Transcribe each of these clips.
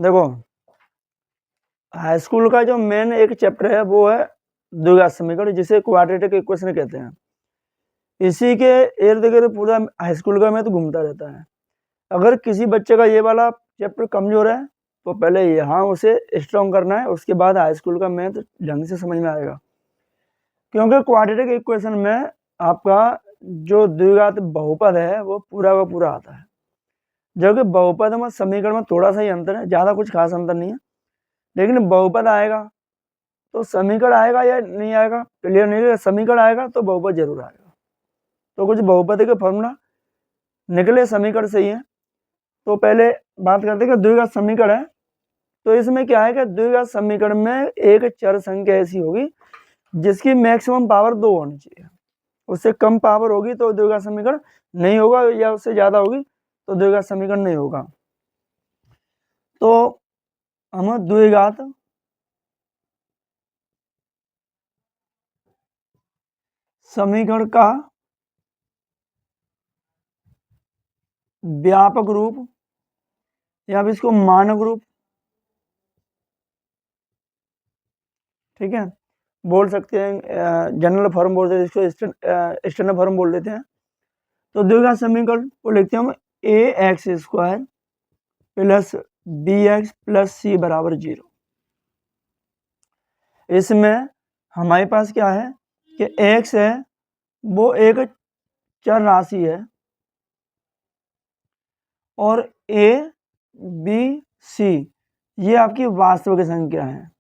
देखो high school का जो मेन एक चैप्टर है वो है द्विघात समीकरण, जिसे क्वाड्रेटिक इक्वेशन कहते हैं। इसी के इर्द गिर्द पूरा हाई स्कूल का मैथ घूमता रहता है। अगर किसी बच्चे का ये वाला चैप्टर कमजोर है तो पहले यहाँ उसे स्ट्रॉन्ग करना है, उसके बाद हाई स्कूल का मैथ ढंग से समझ में आएगा। क्योंकि क्वाड्रेटिक इक्वेशन में आपका जो द्विघात बहुपद है वो पूरा का पूरा आता है, जबकि बहुपद में समीकरण में थोड़ा सा ही अंतर है, ज़्यादा कुछ खास अंतर नहीं है। लेकिन बहुपद आएगा तो समीकरण आएगा या नहीं आएगा क्लियर नहीं है, समीकरण आएगा तो बहुपद जरूर आएगा। तो कुछ बहुपद के फॉर्मूला निकले समीकरण से ही है। तो पहले बात करते हैं कि द्विघात समीकरण है। तो इसमें क्या है कि द्विघात समीकरण में एक चर संख्या ऐसी होगी जिसकी मैक्सिमम पावर 2 होनी चाहिए, उससे कम पावर होगी तो द्विघात समीकरण नहीं होगा, या उससे ज्यादा होगी तो द्विघात समीकरण नहीं होगा। तो हम द्विघात समीकरण का व्यापक रूप या फिर इसको मानक रूप, ठीक है, बोल सकते हैं, जनरल फॉर्म बोलते हैं, इसको एक्सटर्नल फॉर्म बोल देते हैं। तो द्विघात समीकरण को लिखते हैं हम ax² plus bx plus c बराबर 0। इसमें हमारे पास क्या है कि x है वो एक चर राशि है और a b c ये आपकी वास्तविक संख्या है।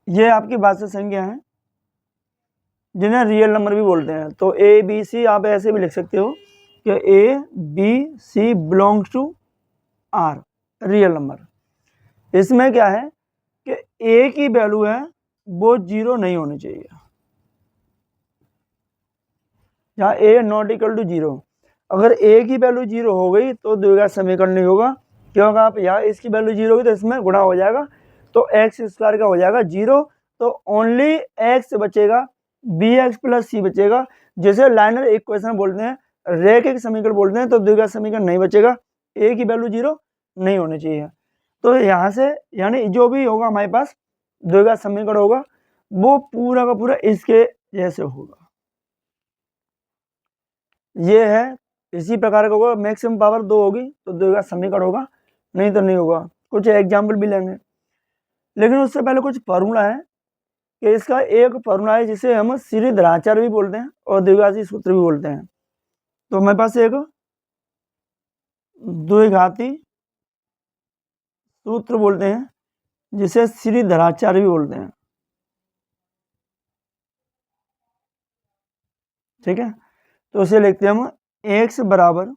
ये आपकी वास्तविक संख्या है जिन्हें रियल नंबर भी बोलते हैं। तो ए बी सी आप ऐसे भी लिख सकते हो कि A B C belongs to R, real number. इसमें क्या है कि ए की वैल्यू है वो 0 नहीं होनी चाहिए, जहाँ ए नॉट इक्वल टू 0। अगर ए की वैल्यू 0 हो गई तो द्विघात समीकरण नहीं होगा, क्योंकि आप यहाँ इसकी वैल्यू 0 होगी तो इसमें गुणा हो जाएगा तो x² का हो जाएगा 0, तो ओनली x बचेगा, bx प्लस c बचेगा, जिसे लाइनर इक्वेशन बोलते हैं, रैखिक समीकरण बोलते हैं। तो द्विघात समीकरण नहीं बचेगा, a की वैल्यू 0 नहीं होनी चाहिए। तो यहाँ से यानी जो भी होगा हमारे पास द्विघात समीकरण होगा वो पूरा का पूरा इसके जैसे होगा। ये है इसी प्रकार का होगा, मैक्सिमम पावर 2 होगी तो द्विघात समीकरण होगा, नहीं तो नहीं होगा। कुछ एग्जाम्पल भी लेंगे, लेकिन उससे पहले कुछ फार्मूला है कि इसका एक फार्मूला है जिसे हम श्रीधराचार्य भी बोलते हैं और द्विघाती सूत्र भी बोलते हैं। तो हमारे पास एक द्विघाती सूत्र बोलते हैं जिसे श्रीधराचार्य भी बोलते हैं, ठीक है। तो उसे लिखते हैं हम x बराबर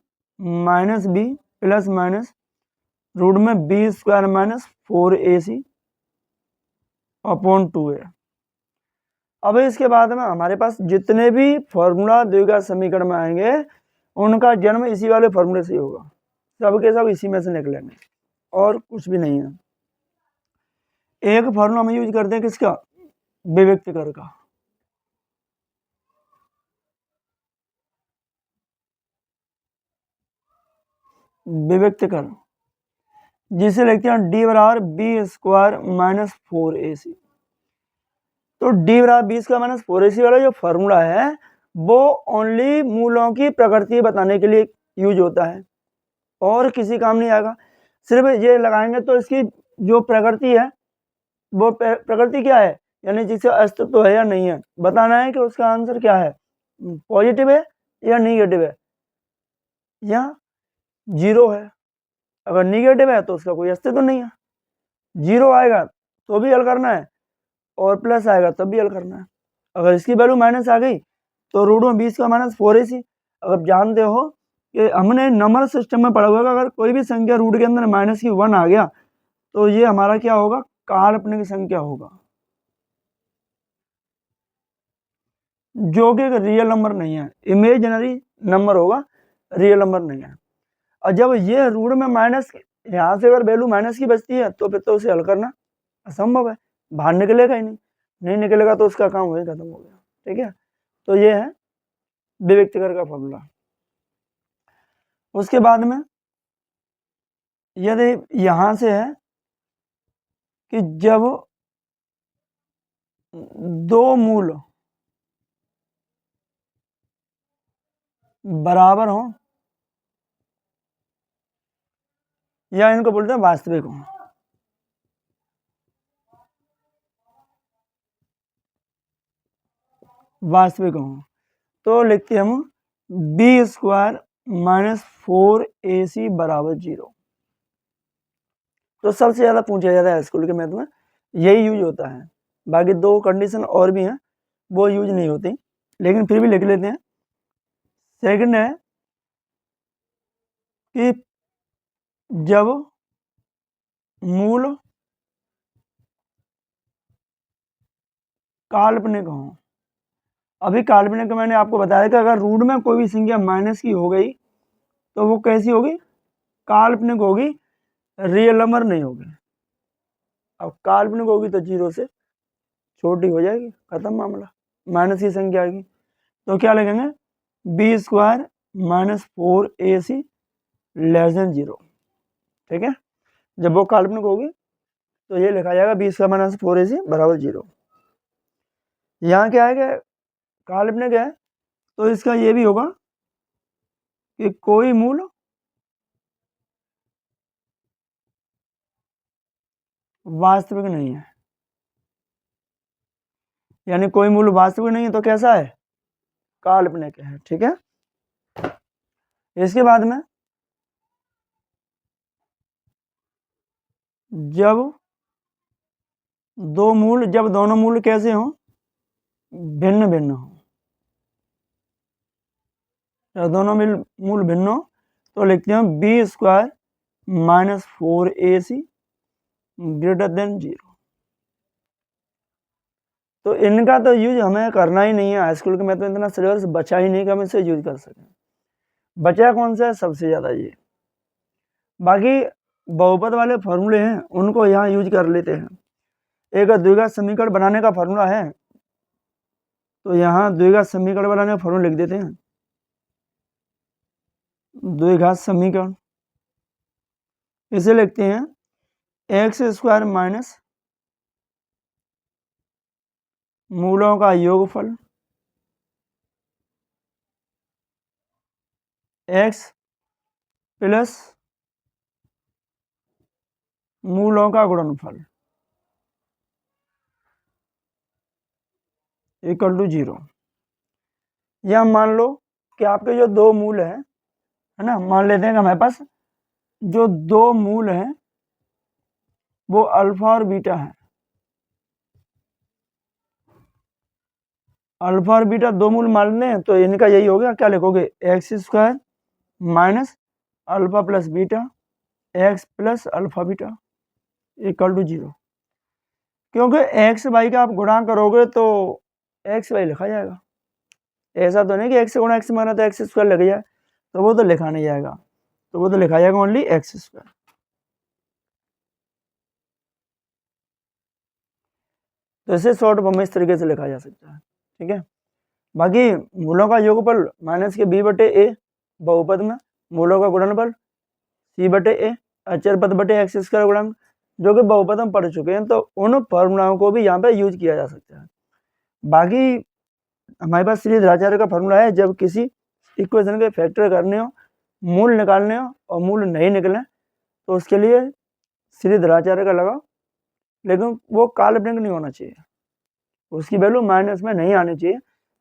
minus b plus minus root में b² minus 4ac upon 2a। अब इसके बाद में हमारे पास जितने भी फॉर्मूला द्विघात समीकरण में आएंगे उनका जन्म इसी वाले फॉर्मूले से ही होगा, सब के सब इसी में से निकलेंगे और कुछ भी नहीं है। एक फॉर्मूला हम यूज करते हैं किसका, विभक्तिकर का। विभक्तिकर जिसे लिखते हैं d बराबर b² माइनस 4ac। तो d बराबर b² माइनस 4ac वाला जो फॉर्मूला है वो ओनली मूलों की प्रकृति बताने के लिए यूज होता है और किसी काम नहीं आएगा। सिर्फ ये लगाएंगे तो इसकी जो प्रकृति है वो प्रकृति क्या है, यानी जिसका अस्तित्व है या नहीं है, बताना है कि उसका आंसर क्या है, पॉजिटिव है या निगेटिव है या 0 है। अगर निगेटिव है तो उसका कोई अस्तित्व नहीं है, 0 आएगा तो भी हल करना है और प्लस आएगा तब भी हल करना है। अगर इसकी वैल्यू माइनस आ गई तो रूट में 20 का माइनस 4ac। अगर जानते हो कि हमने नंबर सिस्टम में पढ़ा हुआ है, अगर कोई भी संख्या रूट के अंदर माइनस की 1 आ गया तो ये हमारा क्या होगा, काल्पनिक संख्या होगा, जो कि रियल नंबर नहीं है, इमेजिनरी नंबर होगा, रियल नंबर नहीं है। और जब ये रूट में माइनस, यहाँ से अगर वैल्यू माइनस की बचती है तो फिर तो उसे हल करना असंभव है, बाहर निकलेगा ही नहीं, नहीं निकलेगा तो उसका काम वही खत्म हो गया, ठीक है। तो ये है विभक्तिकर का फॉर्मूला। उसके बाद में यदि यहां से है कि जब दो मूल बराबर हो या इनको बोलते हैं वास्तविक हो, वास्तविक हो, तो लिखते हैं हम बी स्क्वायर माइनस 4ac बराबर 0। तो सबसे ज़्यादा पूछा जाता है स्कूल के मैथ में, यही यूज होता है। बाकी दो कंडीशन और भी हैं, वो यूज नहीं होती, लेकिन फिर भी लिख लेते हैं। सेकंड है कि जब मूल काल्पनिक हो। अभी काल्पनिक मैंने आपको बताया कि अगर रूट में कोई भी संख्या माइनस की हो गई तो वो कैसी होगी, काल्पनिक होगी, रियल नंबर नहीं होगी। अब काल्पनिक होगी तो 0 से छोटी हो जाएगी, खत्म मामला, माइनस की संख्या आएगी। तो क्या लिखेंगे, b square minus 4ac less than 0। ठीक है, जब वो काल्पनिक होगी तो ये लिखा जाएगा बी स्क्वायर माइनस 4ac बराबर 0। यहाँ क्या है कि काल्पनिक है तो इसका ये भी होगा कि कोई मूल वास्तविक नहीं है, यानी कोई मूल वास्तविक नहीं है तो कैसा है, काल्पनिक है। ठीक है, इसके बाद में जब दो मूल, जब दोनों मूल कैसे हों, भिन्न भिन्न हो, जब दोनों मूल भिन्न हो तो लिखते हैं b square minus 4ac greater than 0। तो इनका तो यूज हमें करना ही नहीं है, हाई स्कूल के मैथ में इतना सिलेबस बचा ही नहीं कि हम इसे यूज कर सकें। बचा कौन सा है, सबसे ज़्यादा ये। बाकी बहुपद वाले फॉर्मूले हैं उनको यहाँ यूज कर लेते हैं। एक द्विघात समीकरण बनाने का फॉर्मूला है, तो यहाँ द्विघात समीकरण बनाने का फॉर्मूला लिख देते हैं। द्विघात समीकरण इसे लिखते हैं एक्स स्क्वायर माइनस मूलों का योगफल एक्स प्लस मूलों का गुणनफल इक्वल टू 0। या मान लो कि आपके जो दो मूल है ना, मान लेते हैं कि हमारे पास जो दो मूल हैं वो अल्फा और बीटा है। अल्फा और बीटा दो मूल मान लें तो इनका यही हो गया, क्या लिखोगे, x square minus alpha plus beta x plus alpha beta equal to 0। क्योंकि एक्स वाई का आप गुणा करोगे तो एक्स वाई लिखा जाएगा, ऐसा तो नहीं कि एक्स से गुणा एक्स माना तो एक्स स्क्वायर लग जाए, तो वो तो लिखा नहीं जाएगा, तो वो तो लिखा जाएगा ओनली एक्स स्क्वायर। तो इसे शॉर्ट फॉर्म में इस तरीके से लिखा जा सकता है। ठीक है, बाकी मूलों का योगफल माइनस के बी बटे ए, बहुपद में मूलों का गुणनफल सी बटे ए, अचर पद बटे एक्स स्क्वायर गुणन, जो कि बहुपद हम पढ़ चुके हैं, तो उन फॉर्मूलाओं को भी यहाँ पे यूज किया जा सकता है। बाकी हमारे पास श्रीधराचार्य का फॉर्मूला है, जब किसी इक्वेशन के फैक्टर करने हो, मूल निकालने हो और मूल नहीं निकले तो उसके लिए श्रीधराचार्य का लगाओ, लेकिन वो काल्पनिक नहीं होना चाहिए, उसकी वैल्यू माइनस में नहीं आनी चाहिए,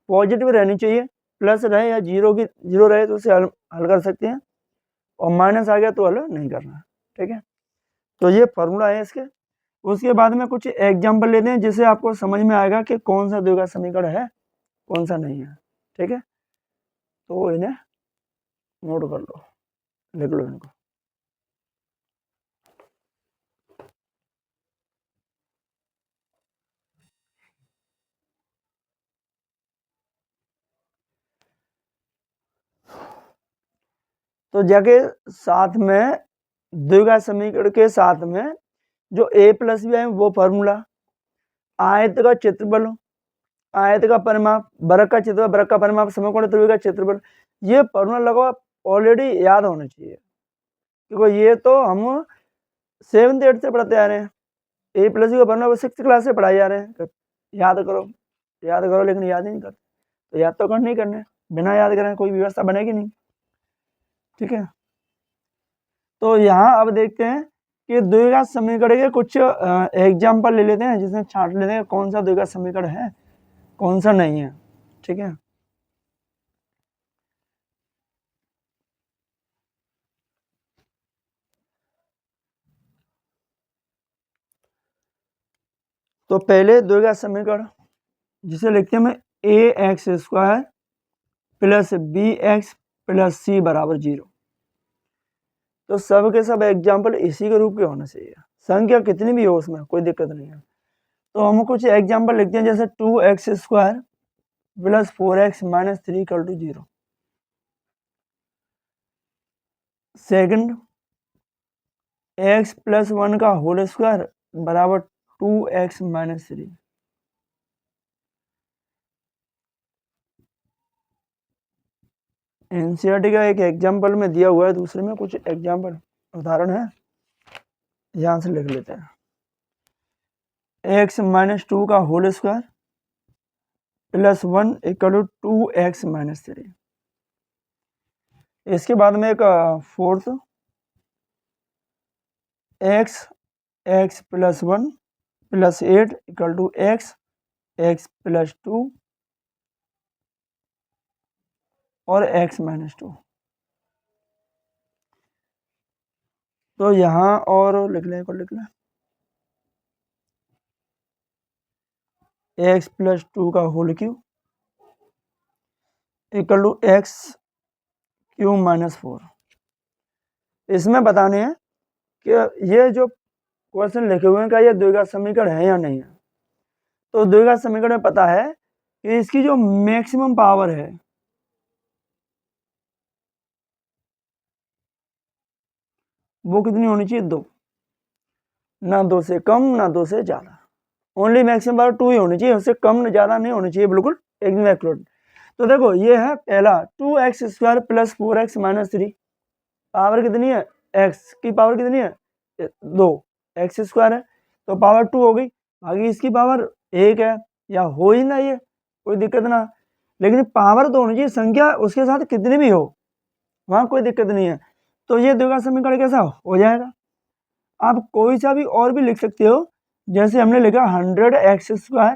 पॉजिटिव रहनी चाहिए, प्लस रहे या जीरो रहे तो उसे हल कर सकते हैं, और माइनस आ गया तो हल नहीं करना। ठीक है, तो ये फॉर्मूला है इसके। उसके बाद में कुछ एग्जाम्पल लेते हैं जिससे आपको समझ में आएगा कि कौन सा द्विघात समीकरण है कौन सा नहीं है। ठीक है, तो इन्हें नोट कर लो, लिख लो इनको। तो जाके साथ में द्विघात समीकरण के साथ में जो a प्लस बी है वो फॉर्मूला, आयत का क्षेत्रफल, आयत का परिमाप, वृत्त का क्षेत्रफल, वृत्त का परिमाप, समकोण त्रिभुज का क्षेत्रफल, ये फॉर्मूला लगाओ, ऑलरेडी याद होना चाहिए, क्योंकि ये तो हम 7th 8th से पढ़ते आ रहे हैं। ए प्लस बी का बनना वो 6th क्लास से पढ़ाई जा रहे हैं, याद करो याद करो, लेकिन याद ही नहीं करते। तो याद तो करने ही करने, बिना याद करें कोई व्यवस्था बनेगी नहीं। ठीक है, तो यहाँ अब देखते हैं कि द्विघात समीकरण के कुछ एग्जाम्पल ले लेते हैं, जिसमें छांट लेते हैं कौन सा द्विघात समीकरण है कौन सा नहीं है। ठीक है, तो पहले द्विघात समीकरण जिसे लिखते हैं मैं a x square plus b x plus c बराबर 0। तो सब के सब एग्जाम्पल इसी के रूप के होने चाहिए, संख्या कितनी भी हो उसमें कोई दिक्कत नहीं है। तो हम कुछ एग्जाम्पल लिखते हैं, जैसे 2x square plus 4x minus 3 equal to 0। Second, x plus 1 का होल स्क्वायर बराबर 2x माइनस 3। एनसीईआरटी का एक एग्जाम्पल में दिया हुआ है, दूसरे में कुछ एग्जाम्पल उदाहरण है, यहाँ से लिख लेते हैं। x माइनस 2 का whole square plus 1 equal to 2x minus 3। इसके बाद में एक fourth, x plus 1 plus 8 equal to x plus 2 और x माइनस 2। तो यहाँ और लिख लें x प्लस 2 का whole cube equal to x cube minus 4। इसमें बताने हैं कि ये जो क्वेश्चन लिखे हुए हैं क्या ये द्विघात समीकरण है या नहीं है। तो द्विघात समीकरण में पता है कि इसकी जो मैक्सिमम पावर है वो कितनी होनी चाहिए, 2, ना 2 से कम ना 2 से ज़्यादा। ओनली मैक्सिमम पावर 2 ही होनी चाहिए, उससे कम ज़्यादा नहीं होनी चाहिए, बिल्कुल एकदम एक्यूरेट। तो देखो ये है पहला 2x square plus 4x minus 3। Power कितनी है, x की पावर कितनी है 2, x स्क्वायर है तो पावर 2 हो गई, आगे इसकी पावर 1 है, या हो ही ना ये कोई दिक्कत ना, लेकिन पावर तो होनी चाहिए, संख्या उसके साथ कितनी भी हो वहाँ कोई दिक्कत नहीं है। तो ये द्विघात समीकरण कैसा हो जाएगा। आप कोई सा भी और भी लिख सकते हो, जैसे हमने लिखा 100x square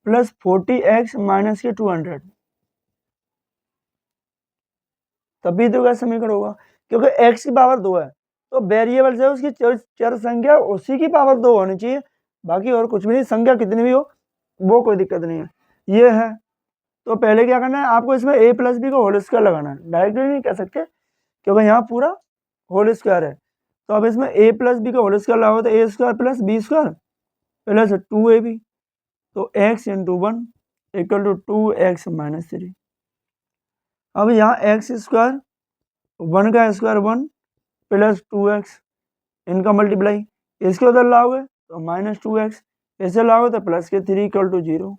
plus 40x minus के 200, तब भी द्विघात समीकरण होगा, क्योंकि x की पावर 2 है तो वेरिएबल से उसकी चर संख्या उसी की पावर 2 होनी चाहिए, बाकी और कुछ भी नहीं, संख्या कितनी भी हो वो कोई दिक्कत नहीं है। ये है, तो पहले क्या करना है आपको, इसमें a प्लस बी का होल स्क्वायर लगाना है, डायरेक्टली नहीं कह सकते क्योंकि यहाँ पूरा होल स्क्वायर है। तो अब इसमें a प्लस बी का होल स्क्वायर लगाओ तो a square plus B square plus 2ab, तो x into 1 equal to 2x minus 3। अब यहाँ x स्क्वायर 1 का स्क्वायर 1 प्लस 2x, इनका मल्टीप्लाई, इसके उधर लाओगे तो माइनस 2x, ऐसे लाओगे तो प्लस के 3 इक्वल टू 0।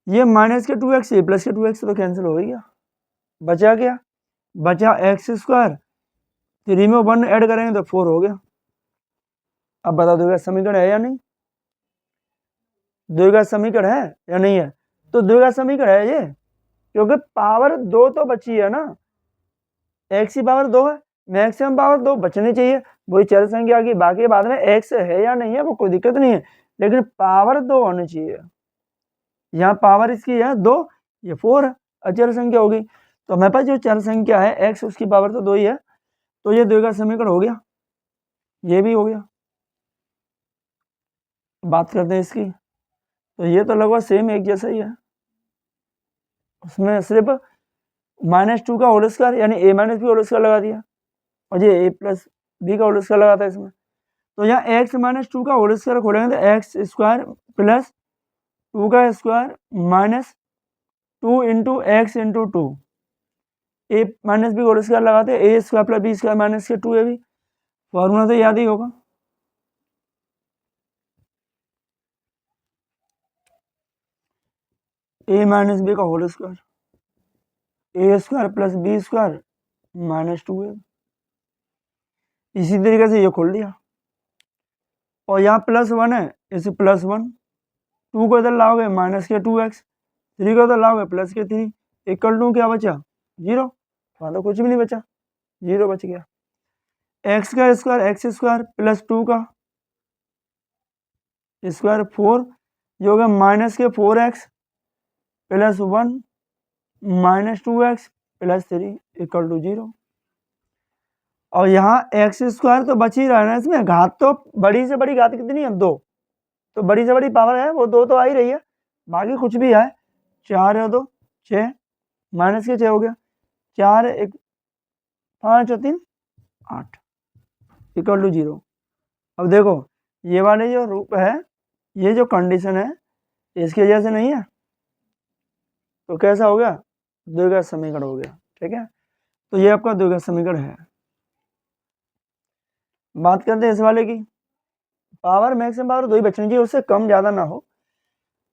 ये माइनस के 2x ये प्लस के 2x तो कैंसिल हो गया, बचा क्या, बचा एक्स स्क्वायर, 3 में 1 ऐड करेंगे तो 4 हो गया। अब बता दो समीकरण है या नहीं, द्विघात समीकरण है या नहीं है। तो द्विघात समीकरण है ये, क्योंकि पावर 2 तो बची है ना, x की पावर 2 है, मैक्सिमम पावर 2 बचनी चाहिए, वही चर संख्या की, बाकी बाद में x है या नहीं है वो कोई दिक्कत नहीं है, लेकिन पावर 2 होनी चाहिए। यहाँ पावर इसकी है 2, ये 4 है, अचर संख्या होगी, तो हमारे पास जो चर संख्या है x उसकी पावर तो 2 ही है, तो ये द्विघात समीकरण हो गया, ये भी हो गया। बात करते हैं इसकी, तो ये तो लगभग सेम एक जैसा ही है, उसमें सिर्फ -2 का होल स्क्वायर यानी a minus B whole square लगा दिया, और ये a प्लस बी का होल स्क्वायर लगाता है इसमें। तो यहाँ x माइनस 2 का होल स्क्वायर खोलेंगे तो एक्स स्क्वायर प्लस 2 का square minus 2 into x into 2, a minus B whole square लगाते हैं, a square plus B square minus के 2 ए बी, फॉर्मूला तो याद ही होगा। ए माइनस बी का whole square a square plus B square minus 2a। इसी तरीके से ये खोल दिया और यहाँ +1 है, इसे +1, 2 को इधर लाओगे माइनस के 2x, 3 को इधर लाओगे प्लस के 3 इक्वल टू क्या बचा 0। वहाँ तो कुछ भी नहीं बचा, 0 बच गया। एक्स का स्क्वायर एक्स स्क्वायर प्लस 2 का स्क्वायर 4, जो हो गया माइनस के 4x plus 1 minus 2x plus 3 equal to 0। और यहाँ एक्स स्क्वायर तो बच ही रहा है ना, इसमें घात तो बड़ी से बड़ी घात कितनी है 2, तो बड़ी से बड़ी पावर है वो 2 तो आ ही रही है, बाकी कुछ भी है। 4 और 2 6 माइनस के 6 हो गया, 4 1 5 और 3 8 इक्वल टू 0। अब देखो ये वाले जो रूप है, ये जो कंडीशन है इसकी वजह से नहीं है, तो कैसा हो गया द्विघात समीकरण हो गया। ठीक है, तो ये आपका द्विघात समीकरण है। बात करते हैं इस वाले की, पावर मैक्सिमम पावर 2 ही बचनी चाहिए, उससे कम ज़्यादा ना हो।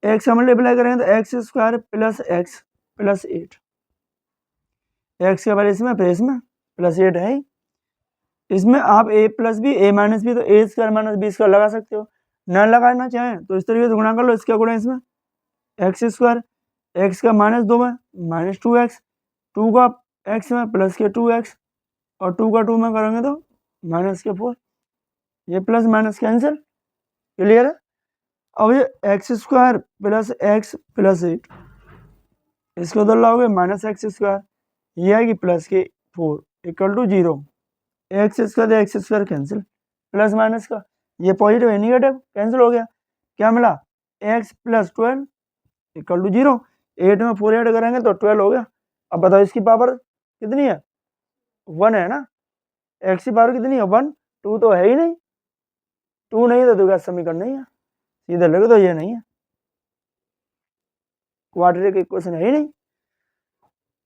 एक्स का मल्टीप्लाई करेंगे तो x square plus x plus 8, x के बाद इसमें फिर इसमें प्लस 8 है ही, इसमें आप a plus B A minus B, तो A square minus B square लगा सकते हो, न लगाना चाहें तो इस तरीके से गुणा कर लो, इसका गुणा इसमें एक्स स्क्वायर, एक्स का माइनस 2 में माइनस 2x, 2 का x में प्लस के 2x और 2 का 2 में करेंगे तो माइनस के 4, ये प्लस माइनस कैंसिल, क्लियर है। अब ये x square plus x plus 8, इसको उधर लाओगे माइनस एक्स स्क्वायर, ये आएगी प्लस के 4 equal to 0, x square cancel, plus minus का ये पॉजिटिव है निगेटिव कैंसिल हो गया, क्या मिला x प्लस 12 इक्वल टू 0, 8 में 4 ऐड करेंगे तो 12 हो गया। अब बताओ इसकी पावर कितनी है 1 है ना, x की पावर कितनी है 1, 2 तो है ही नहीं, 2 नहीं तो द्विघात समीकरण नहीं है, सीधे लगे तो ये नहीं है, क्वाड्रेटिक इक्वेशन है ही नहीं,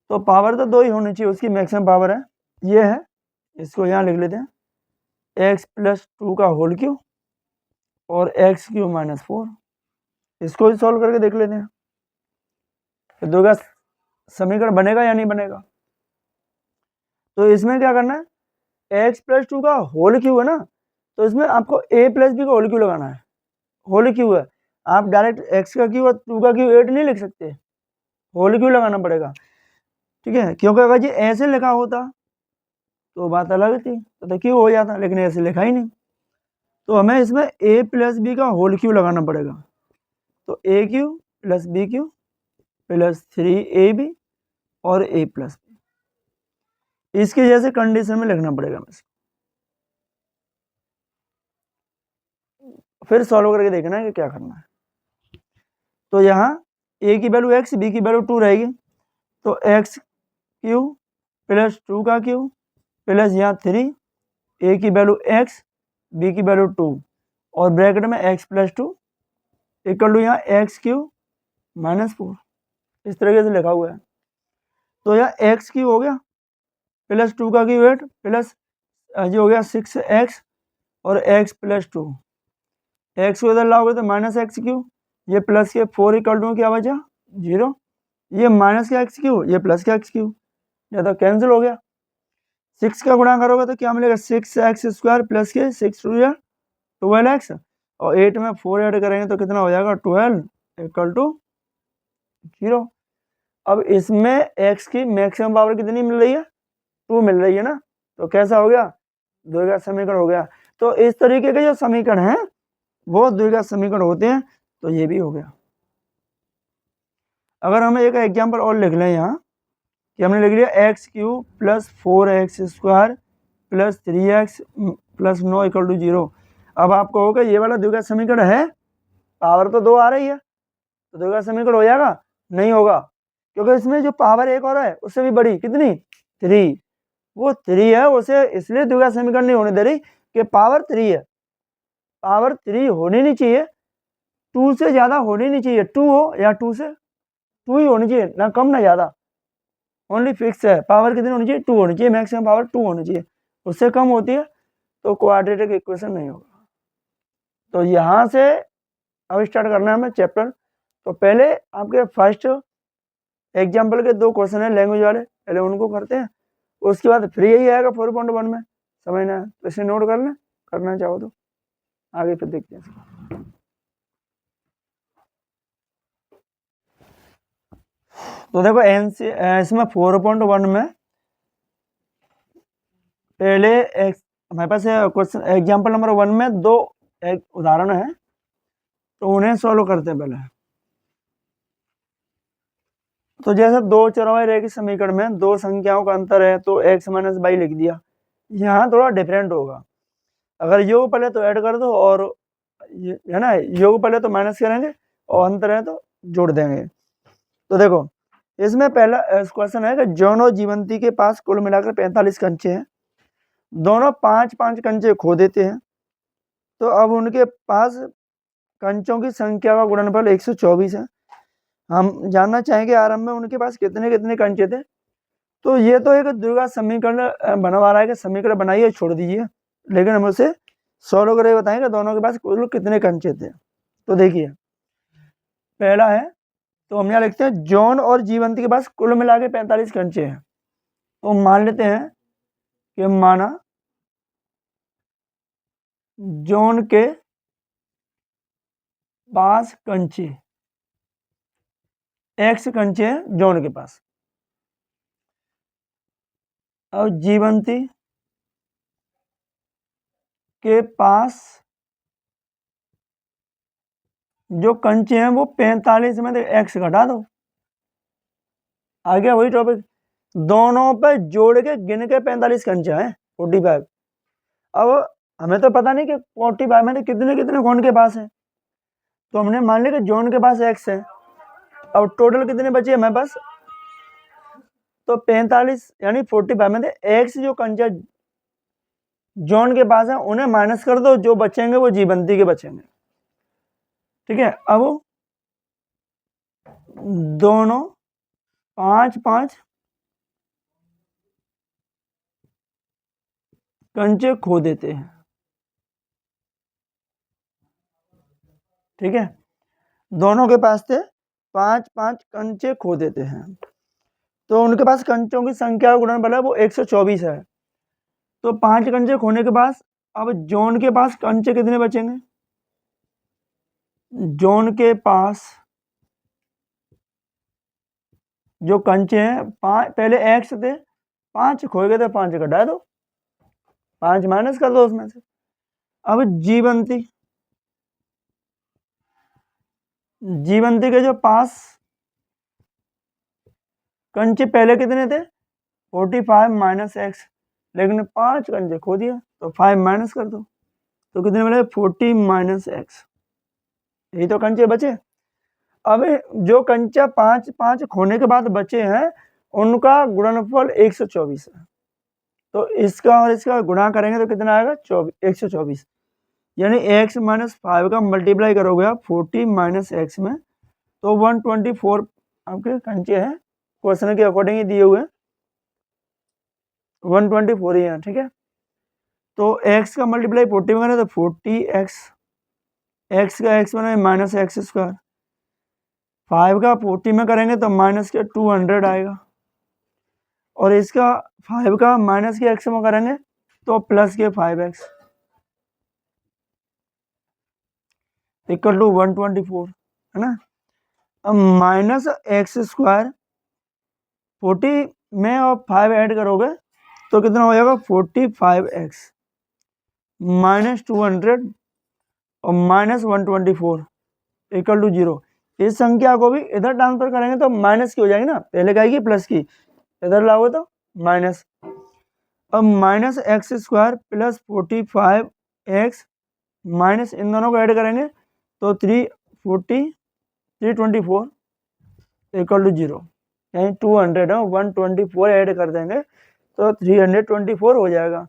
तो पावर तो 2 ही होनी चाहिए, उसकी मैक्सिमम पावर है ये है। इसको यहाँ लिख लेते हैं x प्लस 2 का होल क्यूब और एक्स क्यूब माइनस 4, इसको भी सॉल्व करके देख लेते हैं तो द्विघात समीकरण बनेगा या नहीं बनेगा। तो इसमें क्या करना है, x प्लस 2 का होल क्यूब है ना, तो इसमें आपको a प्लस बी का होल क्यूब लगाना है, होल क्यूब है, आप डायरेक्ट x का क्यूब और 2 का क्यूब 8 नहीं लिख सकते, होल क्यूब लगाना पड़ेगा। ठीक है, क्योंकि अगर ये ऐसे लिखा होता तो बात अलग थी, तो क्यूब हो जाता, लेकिन ऐसे लिखा ही नहीं, तो हमें इसमें a प्लस बी का होल क्यूब लगाना पड़ेगा, तो a cube plus B cube plus 3ab और a प्लस बी, इसके जैसे कंडीशन में लिखना पड़ेगा हमें, फिर सॉल्व करके देखना है कि क्या करना है। तो यहाँ a की वैल्यू x, b की वैल्यू 2 रहेगी, तो x क्यूब प्लस 2 का क्यूब प्लस यहाँ 3, a की वैल्यू x, b की वैल्यू 2 और ब्रैकेट में x प्लस 2 इक्वल टू यहाँ x क्यूब माइनस 4, इस तरीके से लिखा हुआ है। तो यहाँ x क्यूब हो गया प्लस 2 का क्यूब 8 प्लस जो हो गया 6x और x प्लस 2, x को इधर लाओगे तो माइनस एक्स क्यूब, ये प्लस के 4 इक्वल टू क्या बचा 0, ये माइनस का एक्स क्यूब, ये प्लस का एक्स क्यूब, या तो कैंसिल हो गया। 6 का गुणा करोगे तो क्या मिलेगा 6x स्क्वायर प्लस के 6 2 या 12x और 8 में 4 ऐड करेंगे तो कितना हो जाएगा 12 इक्वल टू 0। अब इसमें x की मैक्सिमम पावर कितनी मिल रही है 2 मिल रही है ना, तो कैसा हो गया द्विघात समीकरण हो गया। तो इस तरीके के जो समीकरण हैं वो द्विघात समीकरण होते हैं, तो ये भी हो गया। अगर हम एक एग्जांपल और लिख लें यहाँ कि हमने लिख लिया x cube plus 4x square plus 3x plus 9 equal to 0। अब आपको होगा ये वाला द्विघात समीकरण है, पावर तो 2 आ रही है, तो द्विघात समीकरण हो जाएगा नहीं होगा, क्योंकि इसमें जो पावर एक और है उससे भी बड़ी कितनी 3, वो 3 है, उसे इसलिए द्विघात समीकरण नहीं होने दे रही कि पावर 3 है, पावर 3 होनी नहीं चाहिए, 2 से ज़्यादा होनी नहीं चाहिए, 2 हो या 2 से 2 ही होनी चाहिए, ना कम ना ज़्यादा, ओनली फिक्स है पावर कितनी होनी चाहिए 2 होनी चाहिए, मैक्सिमम पावर 2 होनी चाहिए, उससे कम होती है तो क्वाड्रेटिक इक्वेशन नहीं होगा। तो यहाँ से अब स्टार्ट करना है हमें चैप्टर। तो पहले आपके फर्स्ट एग्जाम्पल के 2 क्वेश्चन है लैंग्वेज वाले, पहले उनको करते हैं, उसके बाद फिर यही आएगा 4.1 में, समझना है तो इसे नोट कर लें, करना चाहो तो आगे फिर देखते हैं। तो देखो इसमें 4.1 में पहले हमारे पास क्वेश्चन एग्जाम्पल नंबर 1 में 2 एक उदाहरण है, तो उन्हें सॉल्व करते हैं पहले। तो जैसे 2 चरवाई रेखीय समीकरण में 2 संख्याओं का अंतर है तो x माइनस वाई लिख दिया। यहाँ थोड़ा डिफरेंट होगा, अगर योग पहले तो ऐड कर दो और है ना, योग पहले तो माइनस करेंगे और अंतर है तो जोड़ देंगे। तो देखो इसमें पहला क्वेश्चन है कि जॉन और जीवंती के पास कुल मिलाकर 45 कंचे हैं, दोनों 5-5 कंचे खो देते हैं, तो अब उनके पास कंचों की संख्या का गुणनफल 124 है। हम जानना चाहेंगे आरंभ में उनके पास कितने कितने कंचे थे। तो ये तो एक द्विघात समीकरण बनवा रहा है कि समीकरण बनाइए छोड़ दीजिए, लेकिन हम उसे सॉल्व करके बताएंगे दोनों के पास कुल कितने कंचे थे। तो देखिए पहला है, तो हम यहाँ लिखते हैं जॉन और जीवंती के पास कुल मिला के 45 कंचे हैं। तो मान लेते हैं कि माना जॉन के पास कंचे x कंचे हैं जॉन के पास, और जीवंती के पास जो कंचे हैं वो 45 में x घटा दो, आ गया वही टॉपिक। दोनों पे जोड़ के गिन के 45 कंचे हैं 45। अब हमें तो पता नहीं कि 45 में कितने कितने कौन के पास है, तो हमने मान लिया कि जॉन के पास x है। अब टोटल कितने बचे हमारे पास, तो 45 यानी 45 में x जो कंचे जॉन के पास है उन्हें माइनस कर दो, जो बचेंगे वो जीवंती के बचेंगे। ठीक है, अब दोनों 5-5 कंचे खो देते हैं। ठीक है, दोनों के पास थे 5-5 कंचे खो देते हैं, तो उनके पास कंचों की संख्या गुणनफल है वो 124 है। तो 5 कंचे खोने के बाद अब जॉन के पास कंचे कितने बचेंगे, जॉन के पास जो कंचे हैं 5 पहले x थे, 5 खोए गए थे, 5 घटा दो, 5 माइनस कर दो उसमें से। अब जीवंती के जो पास कंचे पहले कितने थे 45 माइनस x, लेकिन 5 कंचे खो दिया तो 5 माइनस कर दो, तो कितने मिले 40 माइनस x, यही तो कंचे बचे। अब जो कंचा 5-5 खोने के बाद बचे हैं उनका गुणनफल 124 है, तो इसका और इसका गुणा करेंगे तो कितना आएगा 124, यानी x माइनस 5 का मल्टीप्लाई करोगे आप 40 माइनस x में, तो 124 आपके कंचे हैं, क्वेश्चन के अकॉर्डिंग ही दिए हुए 124 ही है। ठीक है, तो x का मल्टीप्लाई 40 में करें तो 40x, x का x बना माइनस एक्स स्क्वायर, 5 का 40 में करेंगे तो माइनस के 200 आएगा, और इसका 5 का माइनस के x में करेंगे तो प्लस के 5x इक्वल टू 124, है ना। अब माइनस एक्स स्क्वायर 40 में और 5 ऐड करोगे तो कितना हो जाएगा 45x माइनस 200 और माइनस 124 इक्वल टू 0। इस संख्या को भी इधर ट्रांसफर करेंगे तो माइनस की हो जाएगी ना, पहले क्या आएगी प्लस की, इधर लाओगे तो माइनस। अब minus x square plus 45x minus इन दोनों को ऐड करेंगे तो 324 इक्वल टू 0, यानी 200 है 124 ऐड कर देंगे तो 324 हो जाएगा।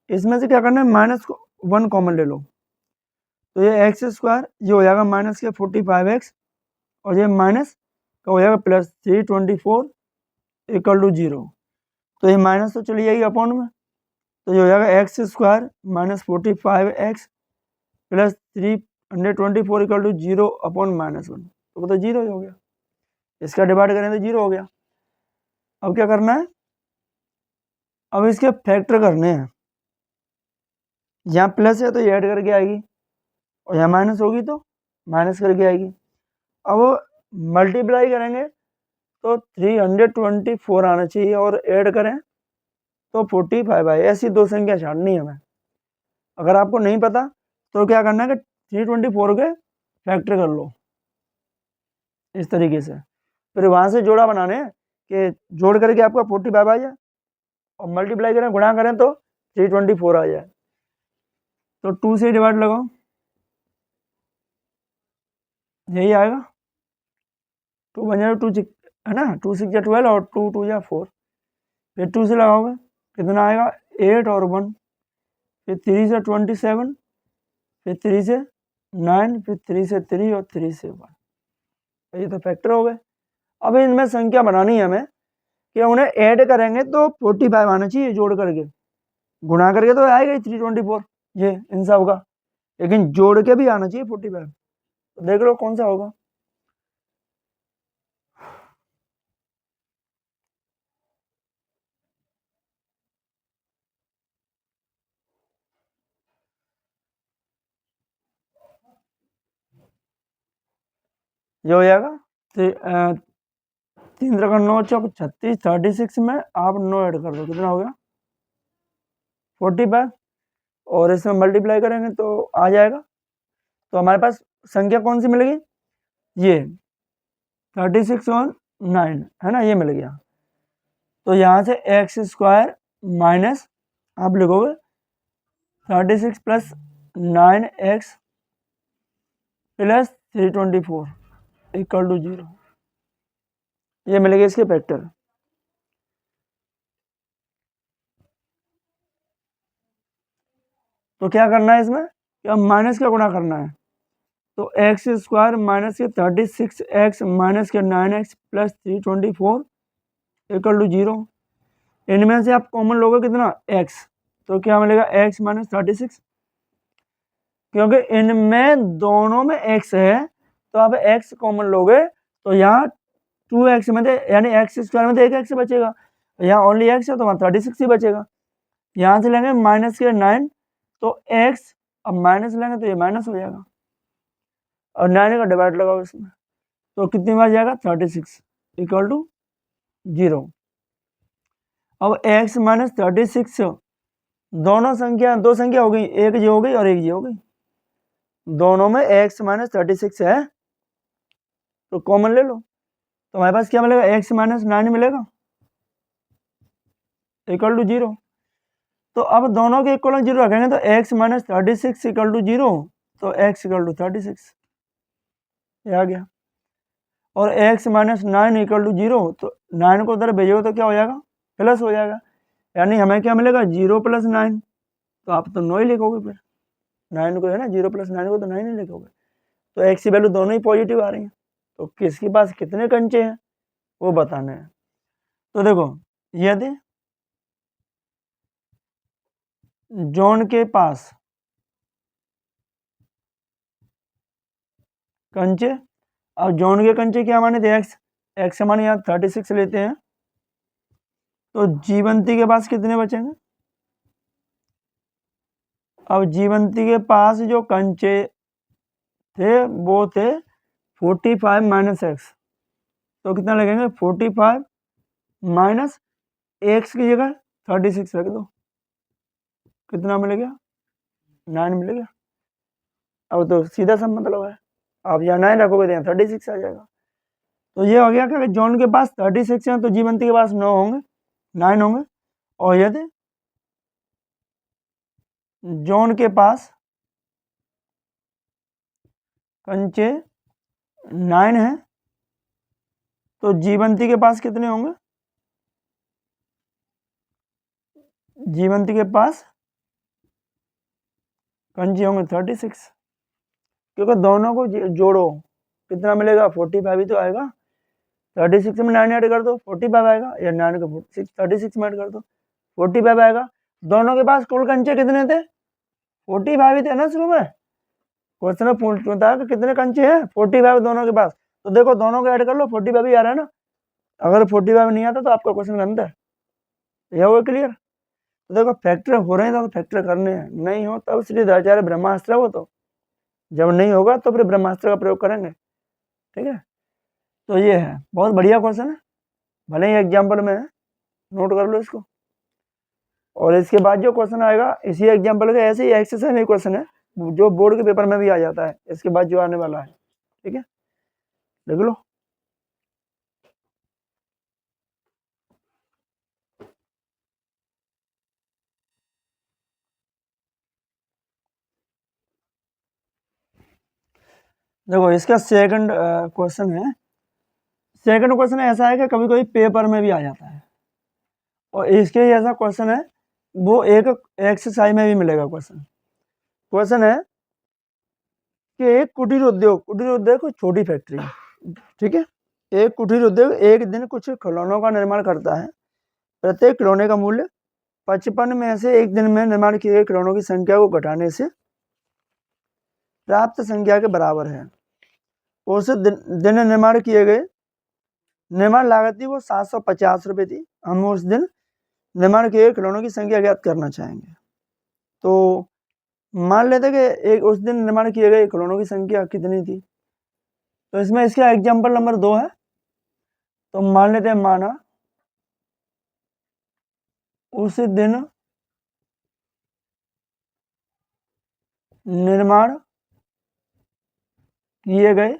इसमें से क्या करना है माइनस 1 कॉमन ले लो, तो ये एक्स स्क्वायर ये हो जाएगा माइनस के 45x और ये माइनस का हो जाएगा प्लस 324 इक्वल टू 0, तो ये माइनस तो चली जाएगी अपॉन में, तो ये हो जाएगा x square minus 45x plus 324 equal to 0 upon minus 1, तो 0 हो गया। इसका डिवाइड करें तो 0 हो गया। अब क्या करना है, अब इसके फैक्टर करने हैं। यहाँ प्लस है तो ये ऐड करके आएगी, और यहाँ माइनस होगी तो माइनस करके आएगी। अब मल्टीप्लाई करेंगे तो 324 आना चाहिए, और ऐड करें तो 45 आए। ऐसी दो संख्या छाड़नी है हमें। अगर आपको नहीं पता तो क्या करना है कि 324 के फैक्टर कर लो इस तरीके से, फिर वहाँ से जोड़ा बनाने हैं कि जोड़ करके आपका 45 आ जाए, और मल्टीप्लाई करें, गुणा करें तो 324 आ जाए। तो 2 से डिवाइड लगाओ, यही आएगा। 2 बन जाएगा, 2 है ना, 2 6 12 और 2 2 4। फिर 2 से लगाओगे कितना आएगा, 8 और 1, फिर 3 से 27, फिर 3 से 9, फिर 3 से 3 और 3 से 1। ये तो फैक्टर हो गए। अब इनमें संख्या बनानी है हमें कि उन्हें ऐड करेंगे तो 45 आना चाहिए, जोड़ करके। गुणा करके तो आएगा ही 324 ये इन सब का, लेकिन जोड़ के भी आना चाहिए 45। तो देख लो कौन सा होगा। ये हो जाएगा 3 3 9 चौक 36, 36 में आप 9 ऐड कर दो, कितना हो गया 45, और इसमें मल्टीप्लाई करेंगे तो आ जाएगा। तो हमारे पास संख्या कौन सी मिलेगी, ये 36 और 9 है ना, ये मिल गया। तो यहाँ से एक्स स्क्वायर माइनस आप लिखोगे 36 plus 9x plus 324 equal to 0, ये मिलेगा इसके फैक्टर। तो क्या करना है इसमें, क्या माइनस का गुणा करना है। तो एक्स स्क्वायर माइनस के 36x माइनस के 9x प्लस 324 इक्वल टू 0। इनमें से आप कॉमन लोगे कितना, x, तो क्या मिलेगा x माइनस 36, क्योंकि इनमें दोनों में x है तो आप x कॉमन लोगे तो यहाँ 2x में दे, यानी एक्स स्क्वायर में तो एक एक्स बचेगा, यहाँ ओनली x है तो वहाँ 36 ही बचेगा। यहाँ से लेंगे माइनस के 9 तो x, अब माइनस लेंगे तो ये माइनस हो जाएगा, और 9 का डिवाइड लगाओ इसमें तो कितनी बार जाएगा 36 इक्वल टू 0। अब x माइनस 36 दोनों संख्या, दो संख्या हो गई, एक ये हो गई और एक ये हो गई, दोनों में x माइनस 36 है तो कॉमन ले लो। तो हमारे पास क्या मिलेगा, x माइनस 9 मिलेगा इक्वल टू 0। तो अब दोनों के इक्वल 0 रखेंगे तो x माइनस 36 इक्वल टू 0, तो x इक्वल टू 36 ये आ गया। और x माइनस 9 इक्वल टू 0, तो 9 को उधर भेजोगे तो क्या हो जाएगा, प्लस हो जाएगा, यानी हमें क्या मिलेगा 0 प्लस 9, तो आप तो 9 ही लिखोगे, फिर 9 को है ना, 0 प्लस 9 को तो 9 ही लिखोगे। तो x की वैल्यू दोनों ही पॉजिटिव आ रही है, तो किसके पास कितने कंचे हैं वो बताना है। तो देखो यदि जॉन के पास कंचे, अब जॉन के कंचे क्या माने थे, एक्स माने यहाँ 36 लेते हैं, तो जीवंती के पास कितने बचेंगे। अब जीवंती के पास जो कंचे थे वो थे 45 माइनस एक्स, तो कितना लगेंगे 45 माइनस एक्स की जगह 36 रख दो, कितना मिलेगा 9 मिलेगा। अब तो सीधा सा मतलब है, आप यहाँ 9 रखोगे तो यहाँ 36 आ जाएगा। तो ये हो गया कि जॉन के पास 36 हैं तो जीवंती के पास 9 होंगे, 9 होंगे, और यदि जॉन के पास कंचे 9 है तो जीवंती के पास कितने होंगे, जीवंती के पास कंचे होंगे 36, क्योंकि दोनों को जोड़ो कितना मिलेगा 45 ही तो आएगा। 36 में 9 ऐड कर दो 45 आएगा, या 9 को 36 में ऐड कर दो 45 आएगा। दोनों के पास कुल कंचे कितने थे 45 ही थे ना शुरू में, क्वेश्चन में पूछता है कि कितने कंचे हैं 45 दोनों के पास, तो देखो दोनों को ऐड कर लो, 45 ही आ रहा है ना। अगर 45 नहीं आता तो आपका क्वेश्चन गलत है, यह हुआ क्लियर। तो देखो फैक्टर हो रहे हैं तो फैक्टर करने हैं, नहीं हो तब श्रीधराचार्य ब्रह्मास्त्र हो, तो जब नहीं होगा तो फिर ब्रह्मास्त्र का प्रयोग करेंगे, ठीक है। तो ये है, बहुत बढ़िया क्वेश्चन है, भले ही एग्जाम्पल में है, नोट कर लो इसको। और इसके बाद जो क्वेश्चन आएगा इसी एग्जाम्पल का, ऐसे ही एक्सरसाइज में क्वेश्चन है जो बोर्ड के पेपर में भी आ जाता है, इसके बाद जो आने वाला है, ठीक है, देख लो। देखो इसका सेकंड क्वेश्चन है, सेकंड क्वेश्चन ऐसा है कि कभी कभी पेपर में भी आ जाता है, और इसके ऐसा क्वेश्चन है वो एक एक्सरसाइज में भी मिलेगा क्वेश्चन। क्वेश्चन है कि एक कुटीर उद्योग कोई छोटी फैक्ट्री है, ठीक है। एक कुटीर उद्योग एक दिन कुछ खिलौनों का निर्माण करता है, प्रत्येक खिलौने का मूल्य 55 में से एक दिन में निर्माण किए गए खिलौनों की संख्या को घटाने से प्राप्त संख्या के बराबर है। उस दिन निर्माण किए गए, निर्माण लागत थी वो 750 रुपये थी। हम उस दिन निर्माण किए गए खिलौनों की संख्या ज्ञात करना चाहेंगे। तो मान लेते कि एक उस दिन निर्माण किए गए खिलौनों की संख्या कितनी थी, तो इसमें इसका एग्जाम्पल नंबर 2 है। तो मान लेते हैं, माना उस दिन निर्माण किए गए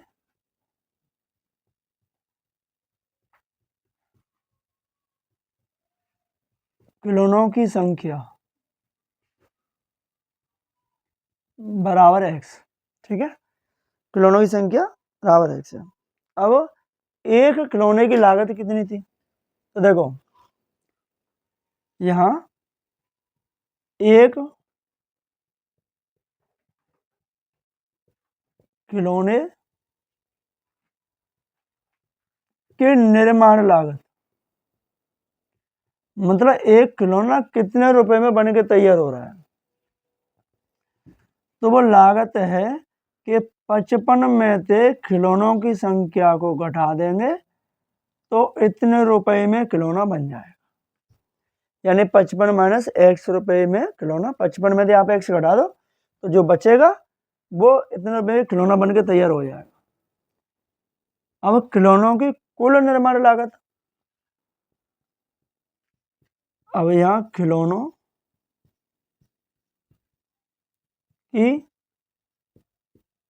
खिलौनों की संख्या बराबर एक्स, ठीक है, खिलौनों की संख्या बराबर एक्स है। अब एक खिलौने की लागत कितनी थी, तो देखो यहाँ एक खिलौने के निर्माण लागत, मतलब एक खिलौना कितने रुपए में बन के तैयार हो रहा है, तो वो लागत है कि 55 में से खिलौनों की संख्या को घटा देंगे तो इतने रुपए में खिलौना बन जाएगा। यानी 55 माइनस एक्स रुपए में खिलौना, 55 में से आप एक्स घटा दो तो जो बचेगा वो इतने रुपए में खिलौना बन के तैयार हो जाएगा। अब खिलौनों की कुल निर्माण लागत, अब यहाँ खिलौनों की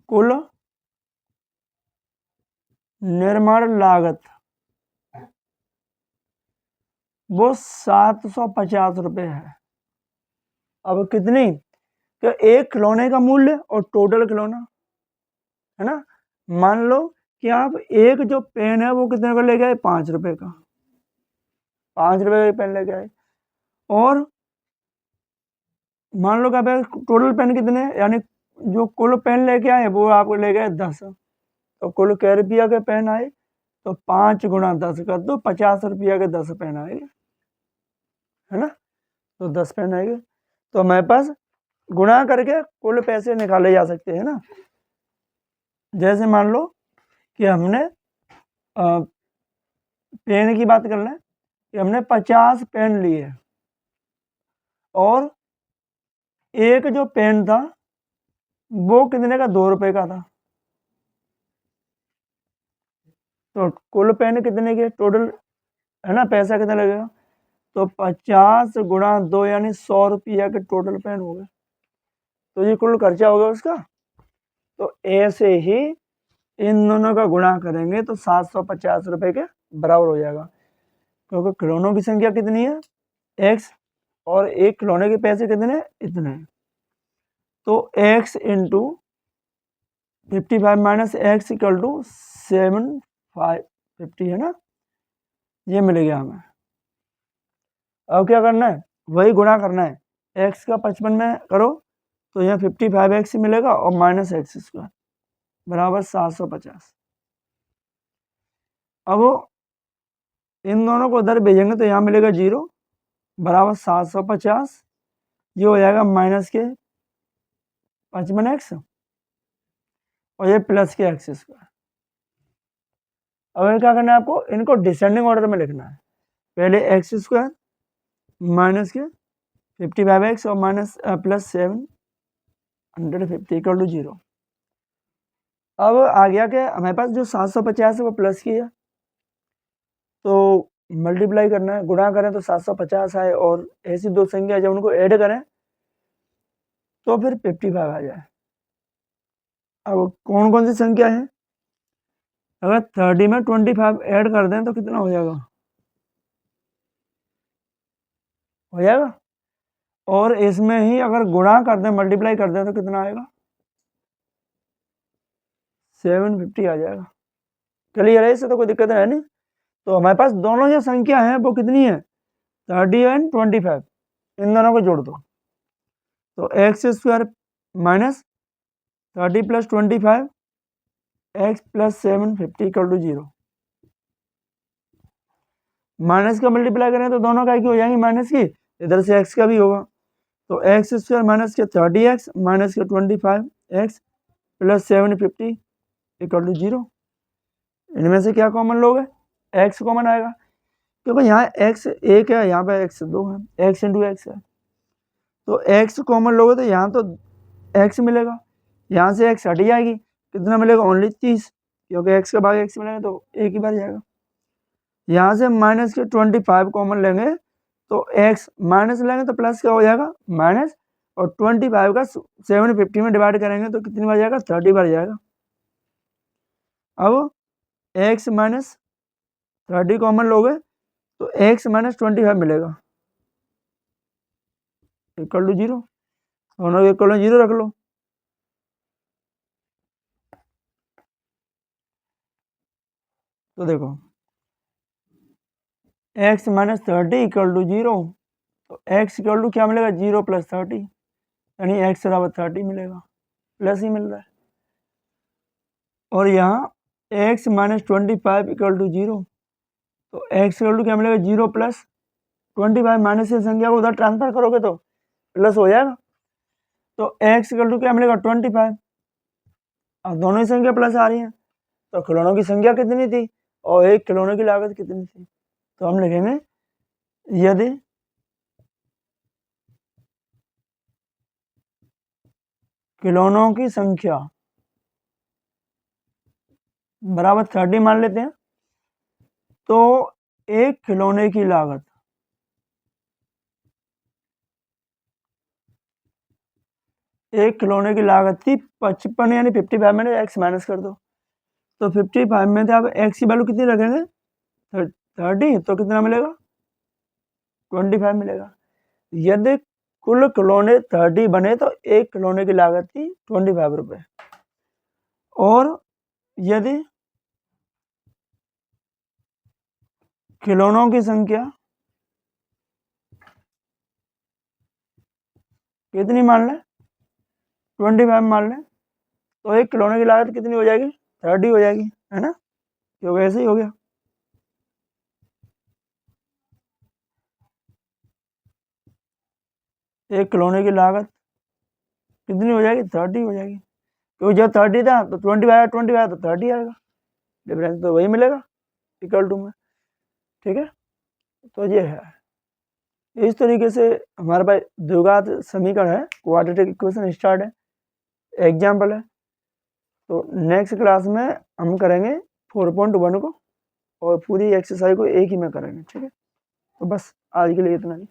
कुल निर्माण लागत वो 750 रुपये है। अब कितनी, कि एक खिलौने का मूल्य और टोटल खिलौना है ना। मान लो कि आप एक जो पेन है वो कितने का ले गए, 5 रुपए का, 5 रुपए का पेन लेके आए। और मान लो कि आप टोटल पेन कितने, यानी जो कुल पेन लेके आए वो आपको ले गए 10, तो कुल कै रुपया के पेन आए, तो 5 गुणा 10 कर दो, 50 रुपया के 10 पेन आएंगे, है ना। तो 10 पेन आएंगे, तो हमारे पास गुणा करके कुल पैसे निकाले जा सकते हैं ना। जैसे मान लो कि हमने पेन की बात कर लें कि हमने 50 पेन लिए, और एक जो पेन था वो कितने का, 2 रुपए का था। तो कुल पेन कितने के टोटल, है ना, पैसा कितना लगेगा, तो 50 गुणा 2 यानी 100 रुपया के टोटल पेन हो गए, तो ये कुल खर्चा हो गया उसका। तो ऐसे ही इन दोनों का गुणा करेंगे तो 750 रुपये के बराबर हो जाएगा, क्योंकि खिलौनों की संख्या कितनी है, एक्स, और एक खिलौने के पैसे कितने, इतने। तो x into 55 minus x equal to 750 है ना, ये मिलेगा हमें। अब क्या करना है, वही गुणा करना है, x का 55 में करो तो यहाँ 55x मिलेगा, और माइनस एक्स स्क्वायर बराबर 750। अब इन दोनों को उधर भेजेंगे तो यहाँ मिलेगा 0 बराबर 750, ये हो जाएगा माइनस के 55x और ये प्लस के एक्स स्क्वायर। अब क्या करना है आपको, इनको डिसेंडिंग ऑर्डर में लिखना है। पहले एक्स स्क्वायर माइनस के 55x और माइनस प्लस 750 इक्वल टू 0। अब आ गया कि हमारे पास जो 750 है वो प्लस की है, तो मल्टीप्लाई करना है, गुणा करें तो 750 आए, और ऐसी दो संख्या जब उनको ऐड करें तो फिर 55 आ जाए। अब कौन कौन सी संख्या है, अगर 30 में 25 ऐड कर दें तो कितना हो जाएगा, और इसमें ही अगर गुणा कर दें, मल्टीप्लाई कर दें तो कितना आएगा, 750 आ जाएगा। क्लियर है, इससे तो कोई दिक्कत है नहीं। तो हमारे पास दोनों जो संख्या है वो कितनी है, 30 एंड 25, इन दोनों को जोड़ दो, तो x square minus 30 plus 25 x plus 750 equal to 0। Minus का मल्टीप्लाई करें तो दोनों का की हो जाएंगी माइनस की, इधर से एक्स का भी होगा, तो एक्स स्क्वायर माइनस के 30x माइनस के 25x प्लस 750 इक्वल टू 0। इनमें से क्या कॉमन लोगे, एक्स कॉमन आएगा, क्योंकि यहाँ एक्स एक है, यहाँ पे एक्स दो है, एक्स इंटू एक्स है, तो एक्स कॉमन लोगे तो यहाँ तो एक्स मिलेगा, यहाँ से एक्स हट जाएगी, कितना मिलेगा, ओनली 30, क्योंकि एक्स का भाग एक्स मिलेगा तो एक ही बार जाएगा। यहाँ से माइनस के 25 कॉमन लेंगे तो एक्स माइनस लेंगे तो प्लस क्या हो जाएगा, माइनस, और 25 का 750 में डिवाइड करेंगे तो कितनी बार जाएगा, 30 बार जाएगा। अब एक्स माइनस 30 कॉमन लोगे तो एक्स माइनस 25 मिलेगा इक्वल टू 0, दोनों इक्वल टू 0 रख लो। तो देखो एक्स माइनस 30 इक्वल टू 0, तो एक्स इक्वल टू क्या मिलेगा, 0 प्लस 30, यानी एक्स बराबर 30 मिलेगा, प्लस ही मिल रहा है। और यहाँ एक्स माइनस 25 इक्वल टू 0, तो एक्स इक्वल टू क्या मिलेगा, 0 प्लस 25, माइनस की संख्या को उधर ट्रांसफर करोगे तो प्लस हो जाएगा, तो एक्स इक्वल टू क्या मिलेगा, 25। अब दोनों ही संख्या प्लस आ रही हैं, तो खिलौनों की संख्या कितनी थी और एक खिलौने की लागत कितनी थी, तो हम लिखेंगे यदि खिलौनों की संख्या बराबर 30 मान लेते हैं, तो एक खिलौने की लागत थी 55, यानी 55 में एक्स माइनस कर दो, तो 55 में थे, अब एक्स की वैल्यू कितनी रखेंगे, 30, तो कितना मिलेगा, 25 मिलेगा। यदि कुल खिलौने 30 बने तो एक खिलौने की लागत थी 25 रुपये, और यदि खिलौनों की संख्या कितनी मान लें, 25 मान लें, तो एक खिलौने की लागत कितनी हो जाएगी, 30 हो जाएगी, है ना, क्योंकि ऐसे ही हो गया। एक खिलौने की लागत कितनी हो जाएगी, 30 हो जाएगी, क्योंकि जब 30 था तो 25 आया तो 30 आएगा, डिफरेंस तो वही मिलेगा इक्वल टू में, ठीक है। तो ये है, इस तरीके से हमारे पास द्विघात समीकरण है, क्वाड्रेटिक इक्वेशन स्टार्ट है, एग्जाम्पल है। तो नेक्स्ट क्लास में हम करेंगे 4.1 को, और पूरी एक्सरसाइज को एक ही में करेंगे, ठीक है। तो बस आज के लिए इतना ही।